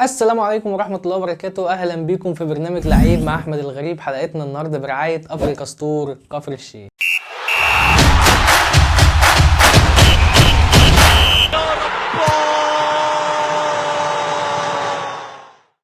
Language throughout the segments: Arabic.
السلام عليكم ورحمة الله وبركاته. أهلا بيكم في برنامج لعيب مع أحمد الغريب. حلقتنا النهاردة برعاية أفريكا ستور كفر الشيخ.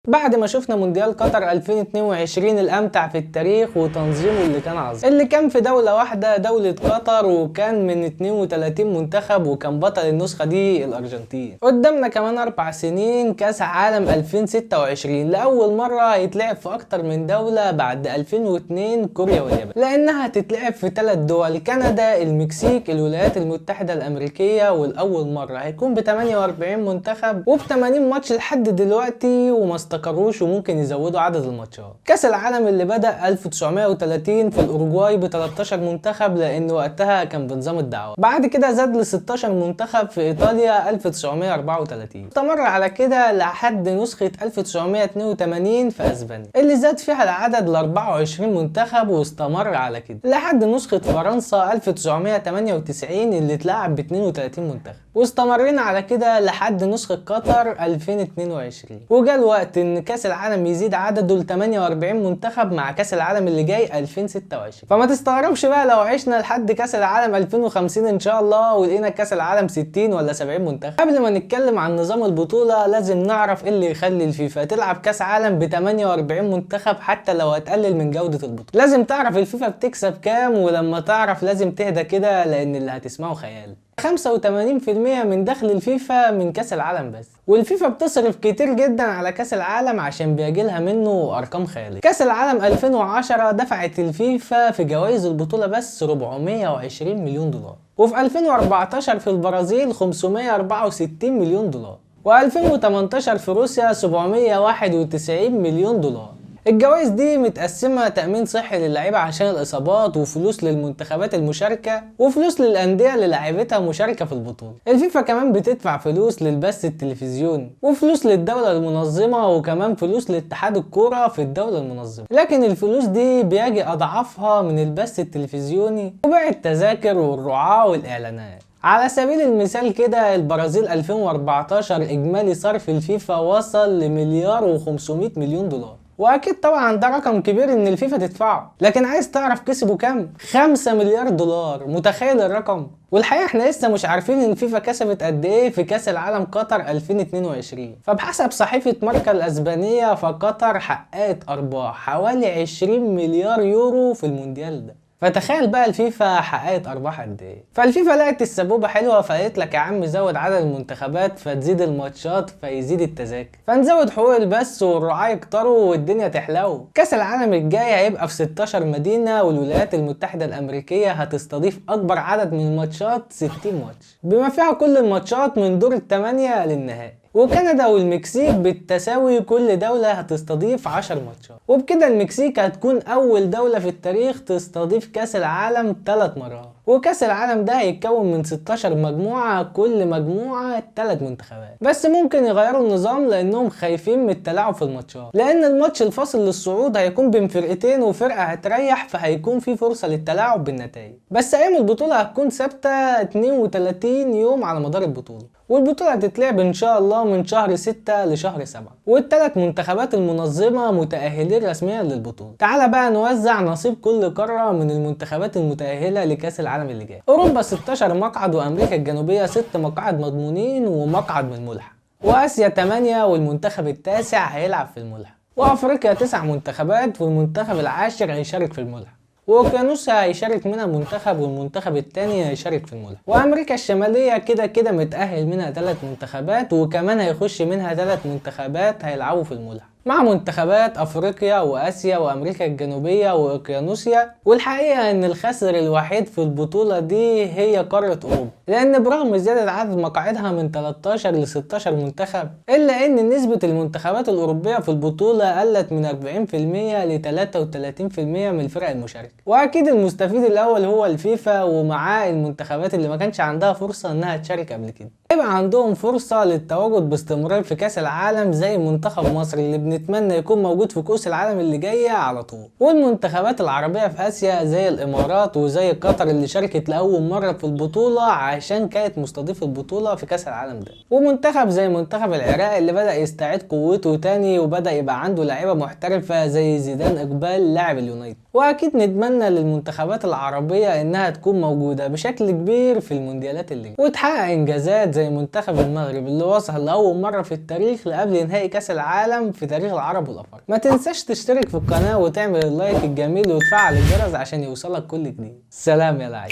بعد ما شفنا مونديال قطر 2022 الامتع في التاريخ وتنظيمه اللي كان عظيم، اللي كان في دولة واحدة دولة قطر، وكان من 32 منتخب، وكان بطل النسخة دي الارجنتين. قدامنا كمان 4 سنين كاس عالم 2026 لأول مرة هيتلعب في اكتر من دولة بعد 2002 كوريا واليابان، لانها هتتلعب في 3 دول: كندا، المكسيك، الولايات المتحدة الامريكية. والاول مرة هيكون ب 48 منتخب وب 80 ماتش لحد دلوقتي، وما استقروش وممكن يزودوا عدد الماتشات. كاس العالم اللي بدأ 1930 في الأوروغواي ب 13 منتخب، لأن وقتها كان بنظام الدعوة. بعد كده زاد ل 16 منتخب في إيطاليا 1934. استمر على كده لحد نسخة 1982 في أسبانيا، اللي زاد فيها العدد ل 24 منتخب، واستمر على كده لحد نسخة فرنسا 1998 اللي اتلعب ب 32 منتخب، واستمرنا على كده لحد نسخة قطر 2022. وجا الوقت ان كاس العالم يزيد عدده ل 48 منتخب مع كاس العالم اللي جاي 2026. فما تستغربش بقى لو عشنا لحد كاس العالم 2050 ان شاء الله ولقينا كاس العالم 60 ولا 70 منتخب. قبل ما نتكلم عن نظام البطولة لازم نعرف ايه اللي يخلي الفيفا تلعب كاس عالم ب 48 منتخب حتى لو هتقلل من جودة البطولة. لازم تعرف الفيفا بتكسب كام، ولما تعرف لازم تهدى كده لان اللي هتسمعه خيال. 85% من دخل الفيفا من كاس العالم بس، والفيفا بتصرف كتير جدا على كاس العالم عشان بيجيلها منه ارقام خياليه. كاس العالم 2010 دفعت الفيفا في جوائز البطوله بس 420 مليون دولار، وفي 2014 في البرازيل 564 مليون دولار، و2018 في روسيا 791 مليون دولار. الجوائز دي متقسمة تأمين صحي للعيبة عشان الإصابات، وفلوس للمنتخبات المشاركة، وفلوس للأندية اللي لعيبتها مشاركة في البطولة. الفيفا كمان بتدفع فلوس للبث التلفزيوني، وفلوس للدولة المنظمة، وكمان فلوس لاتحاد الكورة في الدولة المنظمة. لكن الفلوس دي بيجي أضعافها من البث التلفزيوني وبيع التذاكر والرعاة والإعلانات. على سبيل المثال كده البرازيل 2014 إجمالي صرف الفيفا وصل لمليار و500 مليون دولار، واكيد طبعا ده رقم كبير ان الفيفا تدفعه. لكن عايز تعرف كسبوا كام؟ 5 مليار دولار. متخيل الرقم؟ والحقيقه احنا لسه مش عارفين ان الفيفا كسبت قد ايه في كاس العالم قطر 2022. فبحسب صحيفه ماركا الاسبانيه فقطر حققت ارباح حوالي 20 مليار يورو في المونديال ده. فتخيل بقى الفيفا حققت ارباح قد ايه. فالفيفا لقت السبوبه حلوه فقالت لك يا عم زود عدد المنتخبات فتزيد الماتشات فيزيد التذاكر، فنزود حقوق البث والرعاة يكتروا والدنيا تحلو. كاس العالم الجاي هيبقى في 16 مدينه، والولايات المتحده الامريكيه هتستضيف اكبر عدد من الماتشات 60 ماتش، بما فيها كل الماتشات من دور الثمانيه للنهائي. وكندا والمكسيك بالتساوي كل دولة هتستضيف 10 ماتشات، وبكده المكسيك هتكون أول دولة في التاريخ تستضيف كأس العالم 3 مرات. وكأس العالم ده هيتكون من 16 مجموعة، كل مجموعة 3 منتخبات. بس ممكن يغيروا النظام لأنهم خايفين من التلاعب في الماتشات، لأن الماتش الفاصل للصعود هيكون بين فرقتين وفرقة هتريح، فهيكون في فرصة للتلاعب بالنتائج. بس أيام البطولة هتكون ثابتة 32 يوم على مدار البطولة، والبطولة هتتلعب إن شاء الله من شهر 6 لشهر 7، والثلاث منتخبات المنظمة متأهلين رسميا للبطولة. تعال بقى نوزع نصيب كل قارة من المنتخبات المتأهلة لكأس العالم اللي جاي. أوروبا 16 مقعد، وأمريكا الجنوبية 6 مقاعد مضمونين ومقعد من الملحق، وآسيا 8 والمنتخب التاسع هيلعب في الملحق، وأفريقيا 9 منتخبات والمنتخب العاشر هيشارك في الملحق، واوكيانوسيا هيشارك منها منتخب والمنتخب التاني هيشارك في الملحق، وامريكا الشماليه كده كده متاهل منها 3 منتخبات، وكمان هيخش منها 3 منتخبات هيلعبوا في الملحق مع منتخبات افريقيا واسيا وامريكا الجنوبيه واوكيانوسيا. والحقيقه ان الخاسر الوحيد في البطوله دي هي قاره اوروبا، لان برغم زياده عدد مقاعدها من 13 ل 16 منتخب، الا ان نسبه المنتخبات الاوروبيه في البطوله قلت من 40% ل 33% من الفرق المشاركه. واكيد المستفيد الاول هو الفيفا، ومعاه المنتخبات اللي ما كانش عندها فرصه انها تشارك قبل كده. يبقى عندهم فرصة للتواجد باستمرار في كأس العالم زي منتخب مصر اللي بنتمنى يكون موجود في كأس العالم اللي جاية على طول. والمنتخبات العربية في آسيا زي الإمارات وزي قطر اللي شاركت لأول مرة في البطولة عشان كانت مستضيفة البطولة في كأس العالم ده. ومنتخب زي منتخب العراق اللي بدأ يستعيد قوته تاني وبدأ يبقى عنده لعيبة محترفة زي زيدان إقبال لاعب اليونايتد. وأكيد نتمنى للمنتخبات العربية إنها تكون موجودة بشكل كبير في المونديالات اللي جاية وتحقق إنجازات زي منتخب المغرب اللي وصل لأول مرة في التاريخ لقبل نهائي كأس العالم في تاريخ العرب والأفارقة. ما تنساش تشترك في القناة وتعمل اللايك الجميل وتفعل الجرس عشان يوصلك كل جديد. سلام يا لعيب.